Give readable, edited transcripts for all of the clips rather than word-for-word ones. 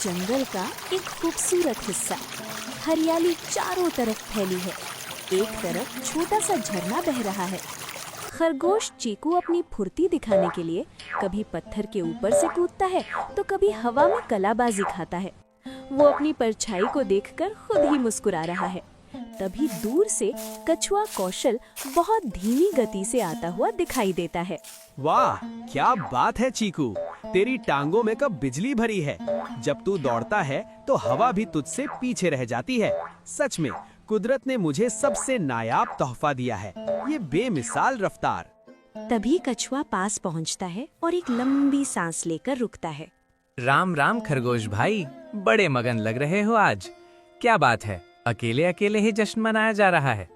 जंगल का एक खूबसूरत हिस्सा। हरियाली चारों तरफ फैली है। एक तरफ छोटा सा झरना बह रहा है। खरगोश चीकू अपनी फुर्ती दिखाने के लिए कभी पत्थर के ऊपर से कूदता है तो कभी हवा में कलाबाजी खाता है। वो अपनी परछाई को देखकर खुद ही मुस्कुरा रहा है। तभी दूर से कछुआ कौशल बहुत धीमी गति से आता हुआ दिखाई देता है। वाह, क्या बात है चीकू, तेरी टांगों में कब बिजली भरी है। जब तू दौड़ता है तो हवा भी तुझसे पीछे रह जाती है। सच में कुदरत ने मुझे सबसे नायाब तोहफा दिया है, ये बेमिसाल रफ्तार। तभी कछुआ पास पहुंचता है और एक लंबी सांस लेकर रुकता है। राम राम खरगोश भाई, बड़े मगन लग रहे हो आज। क्या बात है, अकेले अकेले ही जश्न मनाया जा रहा है?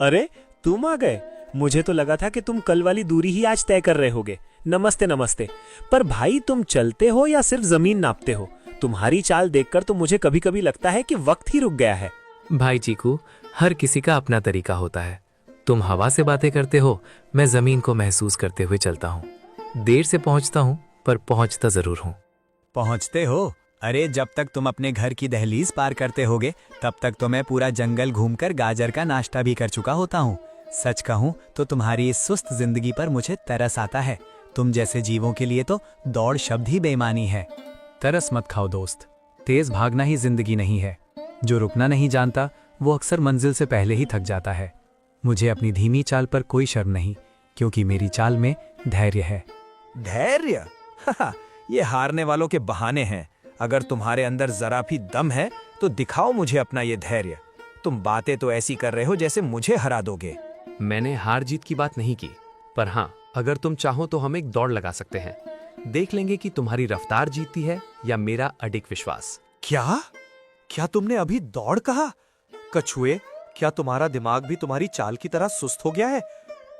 अरे तुम आ गए। मुझे तो लगा था कि तुम कल वाली दूरी ही आज तय कर रहे होगे। नमस्ते नमस्ते। पर भाई तुम चलते हो या सिर्फ जमीन नापते हो? तुम्हारी चाल देखकर तो मुझे कभी कभी लगता है कि वक्त ही रुक गया है। भाई चीकू, हर किसी का अपना तरीका होता है। तुम हवा से बातें करते हो, मैं जमीन को महसूस करते हुए चलता हूँ। देर से पहुँचता हूँ पर पहुँचता जरूर हूँ। पहुँचते हो? अरे जब तक तुम अपने घर की दहलीज पार करते होगे तब तक तो मैं पूरा जंगल घूमकर गाजर का नाश्ता भी कर चुका होता हूँ। सच कहूँ तो तुम्हारी इस सुस्त जिंदगी पर मुझे तरस आता है। तुम जैसे जीवों के लिए तो दौड़ शब्द ही बेईमानी है। तरस मत खाओ दोस्त, तेज भागना ही जिंदगी नहीं है। जो रुकना नहीं जानता वो अक्सर मंजिल से पहले ही थक जाता है। मुझे अपनी धीमी चाल पर कोई शर्म नहीं, क्योंकि मेरी चाल में धैर्य है। धैर्य? ये हारने वालों के बहाने हैं। अगर तुम्हारे अंदर जरा भी दम है तो दिखाओ मुझे अपना ये धैर्य। तुम बातें तो ऐसी कर रहे हो जैसे मुझे हरा दोगे। मैंने हार जीत की बात नहीं की, पर हाँ, अगर तुम चाहो तो हम एक दौड़ लगा सकते हैं। देख लेंगे कि तुम्हारी रफ्तार जीतती है या मेरा अडिग विश्वास। क्या तुमने अभी दौड़ कहा? कछुए, क्या तुम्हारा दिमाग भी तुम्हारी चाल की तरह सुस्त हो गया है?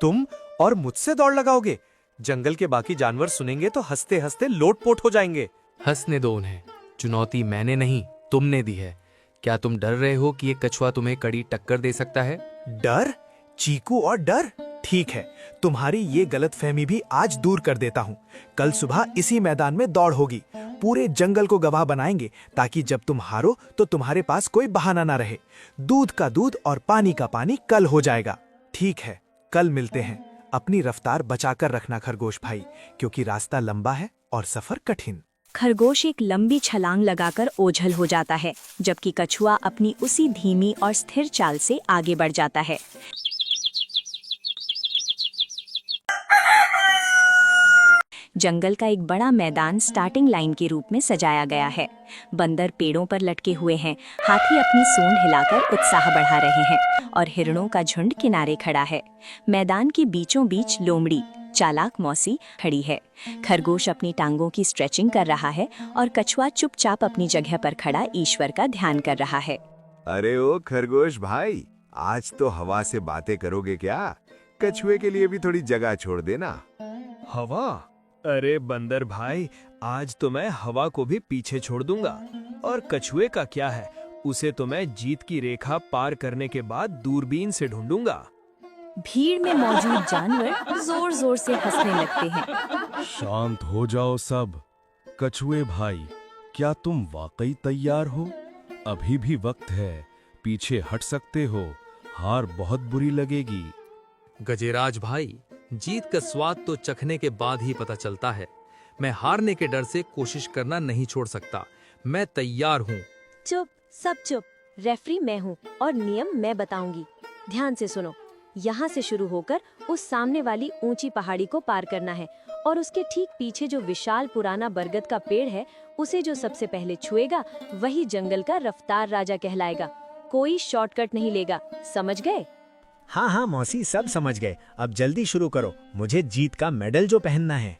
तुम और मुझसे दौड़ लगाओगे? जंगल के बाकी जानवर सुनेंगे तो हंसते हंसते लोटपोट हो जाएंगे। हंसने दो उन्हें, चुनौती मैंने नहीं तुमने दी है। क्या तुम डर रहे हो कि ये कछुआ तुम्हें कड़ी टक्कर दे सकता है? डर? चीकू और डर? ठीक है, तुम्हारी ये गलतफहमी भी आज दूर कर देता हूँ। कल सुबह इसी मैदान में दौड़ होगी। पूरे जंगल को गवाह बनाएंगे ताकि जब तुम हारो तो तुम्हारे पास कोई बहाना ना रहे। दूध का दूध और पानी का पानी कल हो जाएगा। ठीक है, कल मिलते हैं। अपनी रफ्तार बचाकर रखना खरगोश भाई, क्योंकि रास्ता लंबा है और सफर कठिन। खरगोश एक लंबी छलांग लगाकर ओझल हो जाता है, जबकि कछुआ अपनी उसी धीमी और स्थिर चाल से आगे बढ़ जाता है। जंगल का एक बड़ा मैदान स्टार्टिंग लाइन के रूप में सजाया गया है। बंदर पेड़ों पर लटके हुए हैं, हाथी अपनी सूंड हिलाकर उत्साह बढ़ा रहे हैं और हिरणों का झुंड किनारे खड़ा है। मैदान के बीचों बीच लोमड़ी चालाक मौसी खड़ी है। खरगोश अपनी टांगों की स्ट्रेचिंग कर रहा है और कछुआ चुपचाप अपनी जगह पर खड़ा ईश्वर का ध्यान कर रहा है। अरे ओ खरगोश भाई, आज तो हवा से बातें करोगे क्या? कछुए के लिए भी थोड़ी जगह छोड़ देना। हवा? अरे बंदर भाई, आज तो मैं हवा को भी पीछे छोड़ दूंगा। और कछुए का क्या है, उसे तो मैं जीत की रेखा पार करने के बाद दूरबीन से ढूंढूंगा। भीड़ में मौजूद जानवर जोर जोर से हंसने लगते हैं। शांत हो जाओ सब। कछुए भाई, क्या तुम वाकई तैयार हो? अभी भी वक्त है, पीछे हट सकते हो। हार बहुत बुरी लगेगी। गजेराज भाई, जीत का स्वाद तो चखने के बाद ही पता चलता है। मैं हारने के डर से कोशिश करना नहीं छोड़ सकता। मैं तैयार हूँ। चुप, सब चुप। रेफरी मैं हूँ और नियम मैं बताऊंगी। ध्यान से सुनो। यहाँ से शुरू होकर उस सामने वाली ऊंची पहाड़ी को पार करना है और उसके ठीक पीछे जो विशाल पुराना बरगद का पेड़ है, उसे जो सबसे पहले छुएगा वही जंगल का रफ्तार राजा कहलाएगा। कोई शॉर्टकट नहीं लेगा, समझ गए? हाँ हाँ मौसी, सब समझ गए। अब जल्दी शुरू करो, मुझे जीत का मेडल जो पहनना है।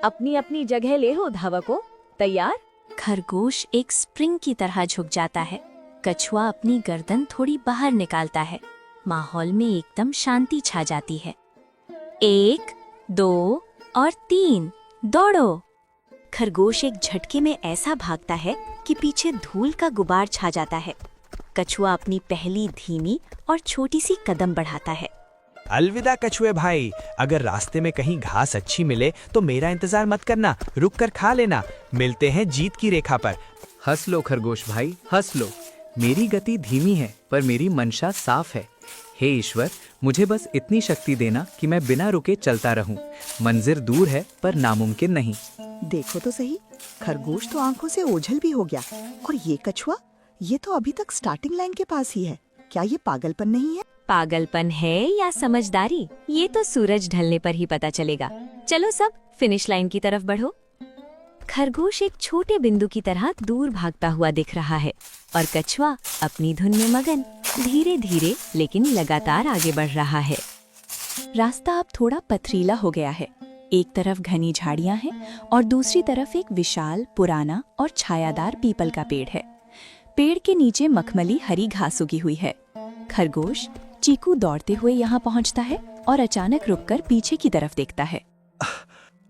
अपनी अपनी जगह ले हो धावकों, तैयार? खरगोश एक स्प्रिंग की तरह झुक जाता है। कछुआ अपनी गर्दन थोड़ी बाहर निकालता है। माहौल में एकदम शांति छा जाती है। 1, 2 और 3, दौड़ो। खरगोश एक झटके में ऐसा भागता है कि पीछे धूल का गुबार छा जाता है। कछुआ अपनी पहली धीमी और छोटी सी कदम बढ़ाता है। अलविदा कछुए भाई, अगर रास्ते में कहीं घास अच्छी मिले तो मेरा इंतजार मत करना, रुक कर खा लेना। मिलते हैं जीत की रेखा पर। हंस लो खरगोश भाई, हंस लो। मेरी गति धीमी है पर मेरी मंशा साफ है। हे ईश्वर, मुझे बस इतनी शक्ति देना कि मैं बिना रुके चलता रहूं। मंजिल दूर है पर नामुमकिन नहीं। देखो तो सही, खरगोश तो आंखों से ओझल भी हो गया। और ये कछुआ, ये तो अभी तक स्टार्टिंग लाइन के पास ही है। क्या ये पागलपन नहीं है? पागलपन है या समझदारी, ये तो सूरज ढलने पर ही पता चलेगा। चलो सब फिनिश लाइन की तरफ बढ़ो। खरगोश एक छोटे बिंदु की तरह दूर भागता हुआ दिख रहा है और कछुआ अपनी धुन में मगन धीरे धीरे लेकिन लगातार आगे बढ़ रहा है। रास्ता अब थोड़ा पथरीला हो गया है। एक तरफ घनी झाड़ियां हैं और दूसरी तरफ एक विशाल, पुराना और छायादार पीपल का पेड़ है। पेड़ के नीचे मखमली हरी घास उगी हुई है। खरगोश चीकू दौड़ते हुए यहाँ पहुँचता है और अचानक रुककर पीछे की तरफ देखता है।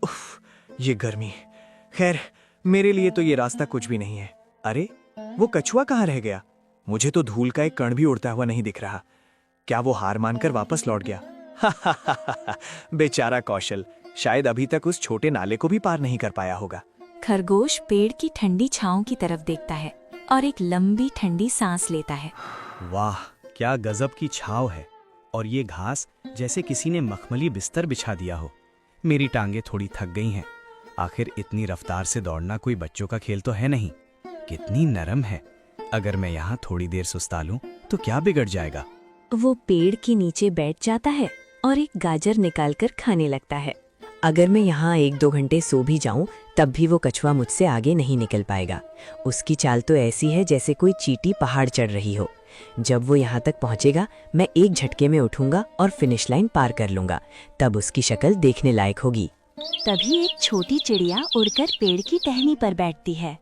उफ, ये गर्मी। खैर, मेरे लिए तो ये रास्ता कुछ भी नहीं है। अरे, वो कछुआ कहाँ रह गया? मुझे तो धूल का एक कण भी उड़ता हुआ नहीं दिख रहा। क्या वो हार मानकर वापस लौट गया? बेचारा कौशल, शायद अभी तक उस छोटे नाले को भी पार नहीं कर पाया होगा। खरगोश पेड़ की ठंडी छांव की तरफ देखता है और एक लंबी ठंडी सांस लेता है। वाह, क्या गजब की छाव है। और ये घास जैसे किसी ने मखमली बिस्तर बिछा दिया हो। मेरी टांगे थोड़ी थक गई हैं। आखिर इतनी रफ्तार से दौड़ना कोई बच्चों का खेल तो है नहीं। कितनी नरम है। अगर मैं यहाँ थोड़ी देर सुस्ता लूं तो क्या बिगड़ जाएगा? वो पेड़ के नीचे बैठ जाता है और एक गाजर निकालकर खाने लगता है। अगर मैं यहाँ 1-2 घंटे सो भी जाऊं तब भी वो कछुआ मुझसे आगे नहीं निकल पाएगा। उसकी चाल तो ऐसी है जैसे कोई चींटी पहाड़ चढ़ रही हो। जब वो यहाँ तक पहुँचेगा मैं एक झटके में उठूंगा और फिनिश लाइन पार कर लूंगा। तब उसकी शक्ल देखने लायक होगी। तभी एक छोटी चिड़िया उड़कर पेड़ की टहनी पर बैठती है।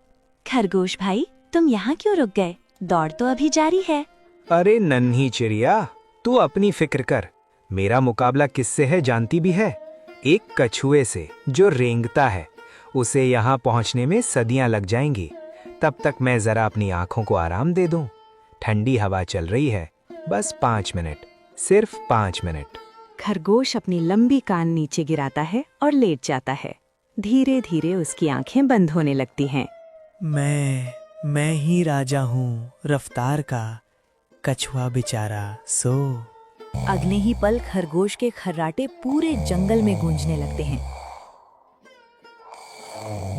खरगोश भाई, तुम यहाँ क्यों रुक गए? दौड़ तो अभी जारी है। अरे नन्ही चिड़िया, तू अपनी फिक्र कर। मेरा मुकाबला किससे है जानती भी है? एक कछुए से जो रेंगता है। उसे यहाँ पहुँचने में सदियां लग जाएंगी। तब तक मैं जरा अपनी आंखों को आराम दे दूं। ठंडी हवा चल रही है। बस 5 मिनट, सिर्फ 5 मिनट। खरगोश अपनी लंबी कान नीचे गिराता है और लेट जाता है। धीरे धीरे उसकी आंखें बंद होने लगती हैं। मैं ही राजा हूँ रफ्तार का, कछुआ बेचारा सो। अगले ही पल खरगोश के खर्राटे पूरे जंगल में गूंजने लगते हैं।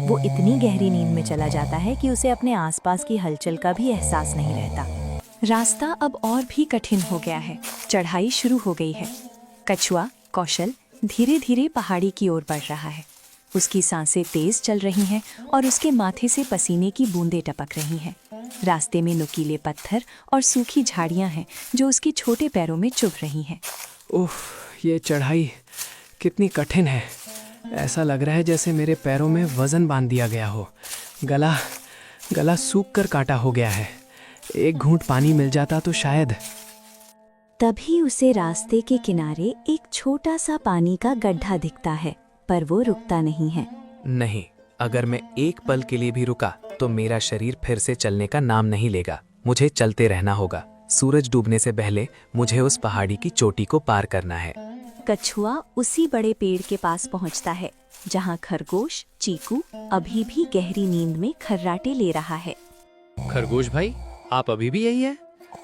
वो इतनी गहरी नींद में चला जाता है कि उसे अपने आसपास की हलचल का भी एहसास नहीं रहता। रास्ता अब और भी कठिन हो गया है। चढ़ाई शुरू हो गई है। कछुआ कौशल धीरे धीरे पहाड़ी की ओर बढ़ रहा है। उसकी सांसें तेज चल रही हैं और उसके माथे से पसीने की बूंदें टपक रही हैं। रास्ते में नुकीले पत्थर और सूखी झाड़ियां हैं जो उसके छोटे पैरों में चुभ रही हैं। उफ, ये चढ़ाई कितनी कठिन है। ऐसा लग रहा है जैसे मेरे पैरों में वजन बांध दिया गया हो। गला सूख कर काटा हो गया है। एक घूंट पानी मिल जाता तो शायद। तभी उसे रास्ते के किनारे एक छोटा सा पानी का गड्ढा दिखता है, पर वो रुकता नहीं है। नहीं, अगर मैं एक पल के लिए भी रुका तो मेरा शरीर फिर से चलने का नाम नहीं लेगा। मुझे चलते रहना होगा। सूरज डूबने से पहले मुझे उस पहाड़ी की चोटी को पार करना है। कछुआ उसी बड़े पेड़ के पास पहुंचता है जहां खरगोश चीकू अभी भी गहरी नींद में खर्राटे ले रहा है। खरगोश भाई, आप अभी भी यही है?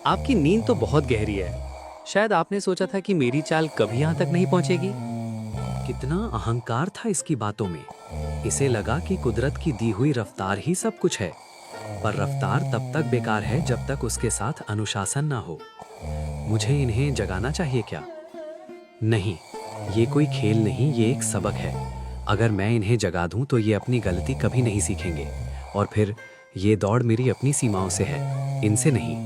आपकी नींद तो बहुत गहरी है। शायद आपने सोचा था कि मेरी चाल कभी यहाँ तक नहीं पहुँचेगी। कितना अहंकार था इसकी बातों में। इसे लगा कि कुदरत की दी हुई रफ्तार ही सब कुछ है। पर रफ्तार तब तक बेकार है जब तक उसके साथ अनुशासन ना हो। मुझे इन्हें जगाना चाहिए क्या? नहीं, ये कोई खेल नहीं, ये एक सबक है। अगर मैं इन्हें जगा दूं तो ये अपनी गलती कभी नहीं सीखेंगे और फिर ये दौड़ मेरी अपनी सीमाओं से है, इनसे नहीं।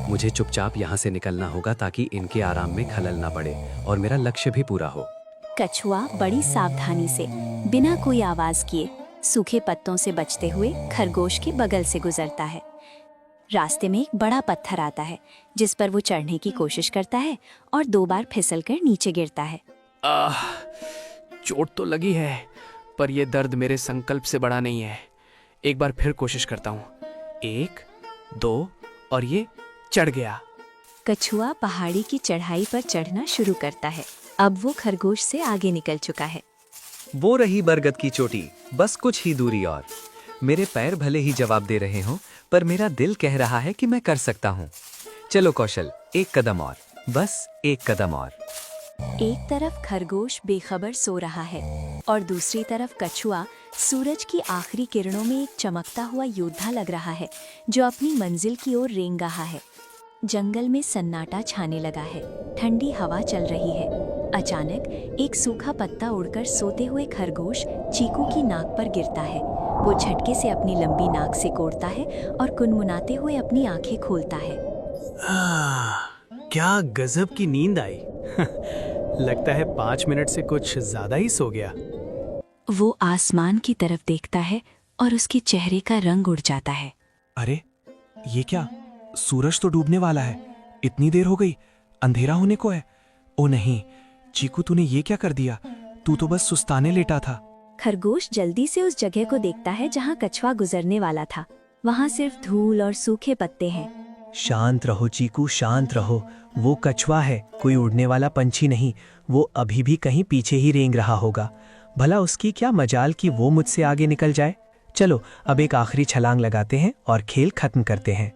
मुझे चुपचाप यहाँ से निकलना होगा ताकि इनके आराम में खलल ना पड़े और मेरा लक्ष्य भी पूरा हो। कछुआ बड़ी सावधानी से बिना कोई आवाज किए सूखे पत्तों से बचते हुए खरगोश के बगल से गुजरता है। रास्ते में एक बड़ा पत्थर आता है जिस पर वो चढ़ने की कोशिश करता है और 2 बार फिसलकर नीचे गिरता है। चोट तो लगी है, पर यह दर्द मेरे संकल्प से बड़ा नहीं है। एक बार फिर कोशिश करता हूँ। 1, 2 और ये चढ़ गया। कछुआ पहाड़ी की चढ़ाई पर चढ़ना शुरू करता है। अब वो खरगोश से आगे निकल चुका है। वो रही बरगद की चोटी, बस कुछ ही दूरी और। मेरे पैर भले ही जवाब दे रहे हों, पर मेरा दिल कह रहा है कि मैं कर सकता हूँ। चलो कौशल, एक कदम और, बस एक कदम और। एक तरफ खरगोश बेखबर सो रहा है और दूसरी तरफ कछुआ सूरज की आखिरी किरणों में एक चमकता हुआ योद्धा लग रहा है जो अपनी मंजिल की ओर रेंग रहा है। जंगल में सन्नाटा छाने लगा है, ठंडी हवा चल रही है। अचानक एक सूखा पत्ता उड़कर सोते हुए खरगोश चीकू की नाक पर गिरता है। वो झटके से अपनी लंबी नाक से कोड़ता है और कुनमुनाते हुए अपनी आंखें खोलता है। क्या गजब की नींद आई। लगता है 5 मिनट से कुछ ज्यादा ही सो गया। वो आसमान की तरफ देखता है और उसके चेहरे का रंग उड़ जाता है। अरे ये क्या, सूरज तो डूबने वाला है। इतनी देर हो गई, अंधेरा होने को है। ओ नहीं चीकू, तूने ये क्या कर दिया? तू तो बस सुस्ताने लेटा था। खरगोश जल्दी से उस जगह को देखता है जहाँ कछुआ गुजरने वाला था। वहाँ सिर्फ धूल और सूखे पत्ते हैं। शांत रहो चीकू, शांत रहो। वो कछुआ है, कोई उड़ने वाला पंछी नहीं। वो अभी भी कहीं पीछे ही रेंग रहा होगा। भला उसकी क्या मजाल कि वो मुझसे आगे निकल जाए। चलो अब एक आखिरी छलांग लगाते हैं और खेल खत्म करते हैं।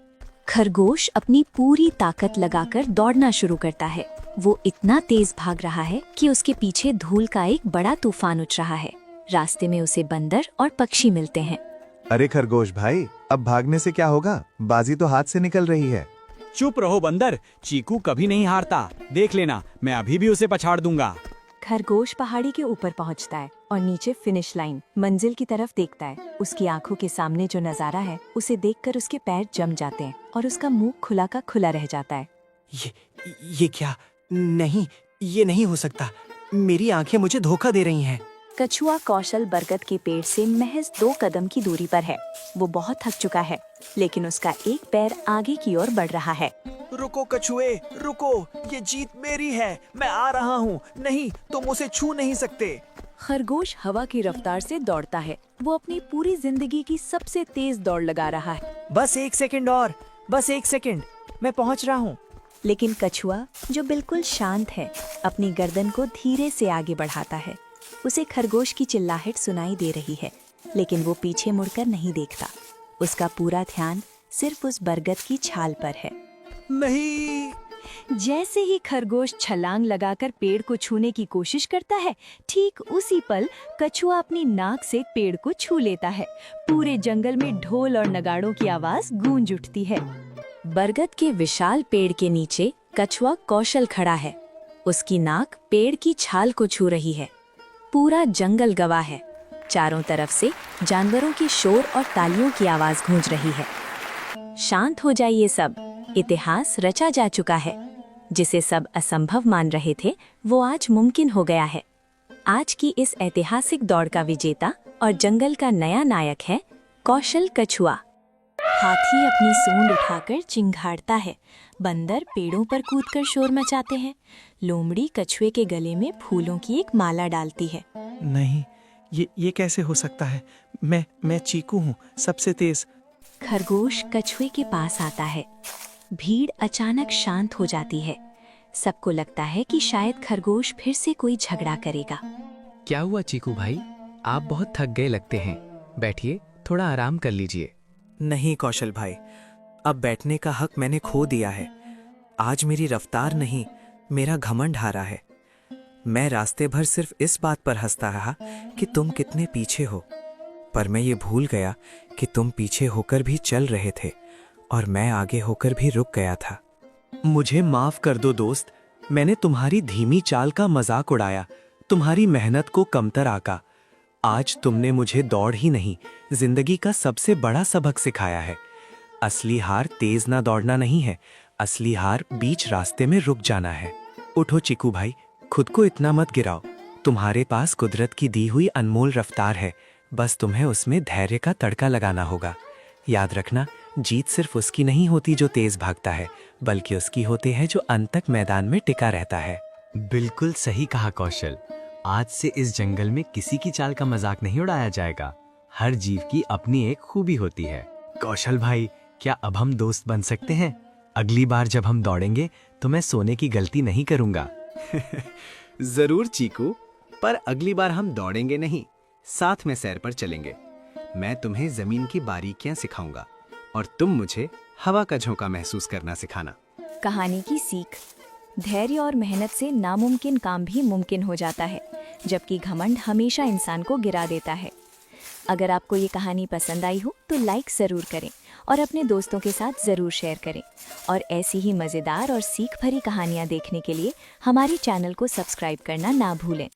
खरगोश अपनी पूरी ताकत लगाकर दौड़ना शुरू करता है। वो इतना तेज भाग रहा है कि उसके पीछे धूल का एक बड़ा तूफान उठ रहा है। रास्ते में उसे बंदर और पक्षी मिलते हैं। अरे खरगोश भाई, अब भागने से क्या होगा? बाजी तो हाथ से निकल रही है। चुप रहो बंदर, चीकू कभी नहीं हारता। देख लेना, मैं अभी भी उसे पछाड़ दूंगा। खरगोश पहाड़ी के ऊपर पहुंचता है और नीचे फिनिश लाइन मंजिल की तरफ देखता है। उसकी आंखों के सामने जो नजारा है उसे देखकर उसके पैर जम जाते हैं और उसका मुंह खुला का खुला रह जाता है। ये क्या? नहीं, ये नहीं हो सकता। मेरी आंखें मुझे धोखा दे रही हैं। कछुआ कौशल बरगद के पेड़ से महज 2 कदम की दूरी पर है। वो बहुत थक चुका है, लेकिन उसका एक पैर आगे की ओर बढ़ रहा है। रुको कछुए, रुको, ये जीत मेरी है। मैं आ रहा हूँ। नहीं, तुम उसे छू नहीं सकते। खरगोश हवा की रफ्तार से दौड़ता है। वो अपनी पूरी जिंदगी की सबसे तेज दौड़ लगा रहा है। बस 1 सेकंड और, बस 1 सेकंड, मैं पहुंच रहा हूँ। लेकिन कछुआ, जो बिल्कुल शांत है, अपनी गर्दन को धीरे से आगे बढ़ाता है। उसे खरगोश की चिल्लाहट सुनाई दे रही है, लेकिन वो पीछे मुड़कर नहीं देखता। उसका पूरा ध्यान सिर्फ उस बरगद की छाल पर है। नहीं। जैसे ही खरगोश छलांग लगाकर पेड़ को छूने की कोशिश करता है, ठीक उसी पल कछुआ अपनी नाक से पेड़ को छू लेता है। पूरे जंगल में ढोल और नगाड़ों की आवाज गूंज उठती है। बरगद के विशाल पेड़ के नीचे कछुआ कौशल खड़ा है। उसकी नाक पेड़ की छाल को छू रही है। पूरा जंगल गवाह है। चारों तरफ से जानवरों के शोर और तालियों की आवाज गूंज रही है। शांत हो जाइए सब, इतिहास रचा जा चुका है। जिसे सब असंभव मान रहे थे, वो आज मुमकिन हो गया है। आज की इस ऐतिहासिक दौड़ का विजेता और जंगल का नया नायक है कौशल कछुआ। हाथी अपनी सूंड उठाकर चिंघाड़ता है। बंदर पेड़ों पर कूदकर शोर मचाते हैं। लोमड़ी कछुए के गले में फूलों की एक माला डालती है। नहीं, ये कैसे हो सकता है? मैं चीकू हूँ, सबसे तेज। खरगोश कछुए के पास आता है। भीड़ अचानक शांत हो जाती है। सबको लगता है कि शायद खरगोश फिर से कोई झगड़ा करेगा। क्या हुआ चीकू भाई, आप बहुत थक गए लगते हैं। बैठिए, थोड़ा आराम कर लीजिए। नहीं कौशल भाई, अब बैठने का हक मैंने खो दिया है। आज मेरी रफ्तार नहीं, मेरा घमंड हारा है। मैं रास्ते भर सिर्फ इस बात पर हंसता रहा कि तुम कितने पीछे हो, पर मैं ये भूल गया कि तुम पीछे होकर भी चल रहे थे और मैं आगे होकर भी रुक गया था। मुझे माफ कर दो दोस्त, मैंने तुम्हारी धीमी चाल का मजाक उड़ाया, तुम्हारी मेहनत को कमतर आका। आज तुमने मुझे दौड़ ही नहीं, जिंदगी का सबसे बड़ा सबक सिखाया है। असली हार तेज ना दौड़ना नहीं है, असली हार बीच रास्ते में रुक जाना है। उठो चिकू भाई, खुद को इतना मत गिराओ। तुम्हारे पास कुदरत की दी हुई अनमोल रफ्तार है, बस तुम्हें उसमें धैर्य का तड़का लगाना होगा। याद रखना, जीत सिर्फ उसकी नहीं होती जो तेज भागता है, बल्कि उसकी होती है जो अंत तक मैदान में टिका रहता है। बिल्कुल सही कहा कौशल। आज से इस जंगल में किसी की चाल का मजाक नहीं उड़ाया जाएगा। हर जीव की अपनी एक खूबी होती है। कौशल भाई, क्या अब हम दोस्त बन सकते हैं? अगली बार जब हम दौड़ेंगे तो मैं सोने की गलती नहीं करूंगा। जरूर चीकू, पर अगली बार हम दौड़ेंगे नहीं, साथ में सैर पर चलेंगे। मैं तुम्हें जमीन की बारीकियां सिखाऊंगा और तुम मुझे हवा का झोंका महसूस करना सिखाना। कहानी की सीख। धैर्य और मेहनत से नामुमकिन काम भी मुमकिन हो जाता है, जबकि घमंड हमेशा इंसान को गिरा देता है। अगर आपको ये कहानी पसंद आई हो तो लाइक ज़रूर करें और अपने दोस्तों के साथ ज़रूर शेयर करें। और ऐसी ही मज़ेदार और सीख भरी कहानियाँ देखने के लिए हमारे चैनल को सब्सक्राइब करना ना भूलें।